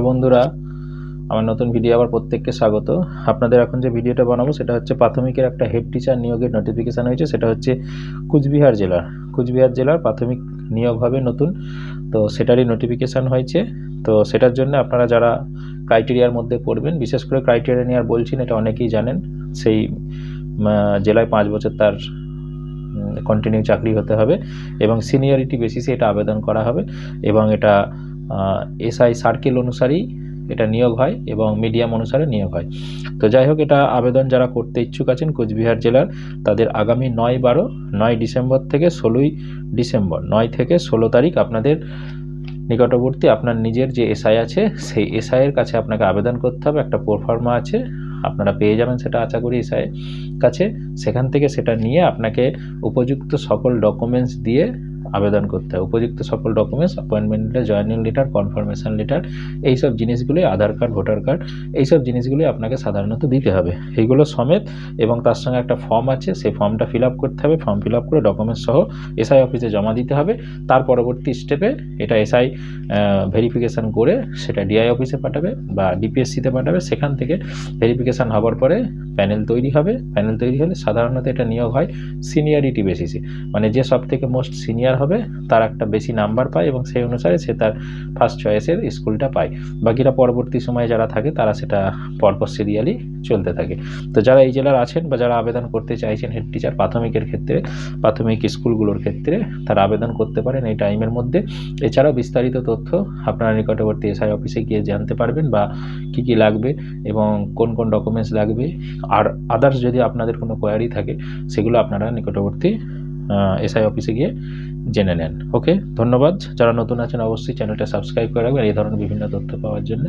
বন্ধুরা, আমার নতুন ভিডিও আবার প্রত্যেককে স্বাগত। আপনাদের এখন যে ভিডিওটা বানাবো সেটা হচ্ছে প্রাথমিকের একটা হেড টিচার নিয়োগের নোটিফিকেশান হয়েছে। সেটা হচ্ছে কুচবিহার জেলার প্রাথমিক নিয়োগ হবে নতুন। তো সেটারই নোটিফিকেশান হয়েছে। তো সেটার জন্য আপনারা যারা ক্রাইটেরিয়ার মধ্যে পড়বেন, বিশেষ করে ক্রাইটেরিয়া নিয়ে আর বলছি না, এটা অনেকেই জানেন। সেই জেলায় 5 বছর তার কন্টিনিউ চাকরি হতে হবে এবং সিনিয়রিটি বেসিসে এটা আবেদন করা হবে এবং এটা এসআই সার্কেল অনুসারেই এটা নিয়োগ হয় এবং মিডিয়াম অনুসারে নিয়োগ হয়। তো যাই হোক, এটা আবেদন যারা করতে ইচ্ছুক আছেন কোচবিহার জেলার, তাদের আগামী 9 ডিসেম্বর থেকে 16ই ডিসেম্বর 9 থেকে 16 তারিখ আপনাদের নিকটবর্তী আপনার নিজের যে এসআই আছে সেই এসআইয়ের কাছে আপনাকে আবেদন করতে হবে। একটা প্রোফার্মা আছে, আপনারা পেয়ে যাবেন সেটা আশা করি এসআইয়ের কাছে। সেখান থেকে সেটা নিয়ে আপনাকে উপযুক্ত সকল ডকুমেন্টস দিয়ে আবেদন করতে হবে। উপযুক্ত সকল documents, appointment letter, joining letter, confirmation letter, এইসব জিনিসগুলি, আধার কার্ড, ভোটার কার্ড, এইসব জিনিসগুলি আপনাকে সাধারণত দিতে হবে এইগুলো সমেত। এবং তার সঙ্গে একটা ফর্ম আছে, সেই ফর্মটা ফিল আপ করতে হবে। ফর্ম ফিল আপ করে ডকুমেন্টস সহ এসআই অফিসে জমা দিতে হবে। তার পরবর্তী স্টেপে এটা এসআই ভেরিফিকেশান করে সেটা ডিআই অফিসে পাঠাবে বা ডিপিএসসিতে পাঠাবে। সেখান থেকে ভেরিফিকেশান হওয়ার পরে প্যানেল তৈরি হবে। প্যানেল তৈরি হলে সাধারণত এটা নিয়োগ হয় সিনিয়রিটি বেসিসে, মানে যে সব থেকে মোস্ট সিনিয়র হবে তার একটা বেশি নাম্বার পায় এবং সেই অনুসারে সে তার ফার্স্ট চয়েসের স্কুলটা পায়। বাকিরা পরবর্তী সময়ে যারা থাকে তারা সেটা পরপর সিরিয়ালি চলতে থাকে। তো যারা এই জেলার আছেন বা যারা আবেদন করতে চাইছেন হেড টিচার প্রাথমিকের ক্ষেত্রে, প্রাথমিক স্কুলগুলোর ক্ষেত্রে, তারা আবেদন করতে পারেন এই টাইমের মধ্যে। এছাড়াও বিস্তারিত তথ্য আপনারা নিকটবর্তী এসআই অফিসে গিয়ে জানতে পারবেন বা কী কী লাগবে এবং কোন কোন ডকুমেন্টস লাগবে। আর আদার্স যদি আপনাদের কোনো কোয়ারি থাকে সেগুলো আপনারা নিকটবর্তী এসআই অফিসে গিয়ে জেনে নেন। ওকে, ধন্যবাদ। যারা নতুন আছেন অবশ্যই চ্যানেলটা সাবস্ক্রাইব করে রাখবেন এই ধরনের বিভিন্ন তথ্য পাওয়ার জন্য।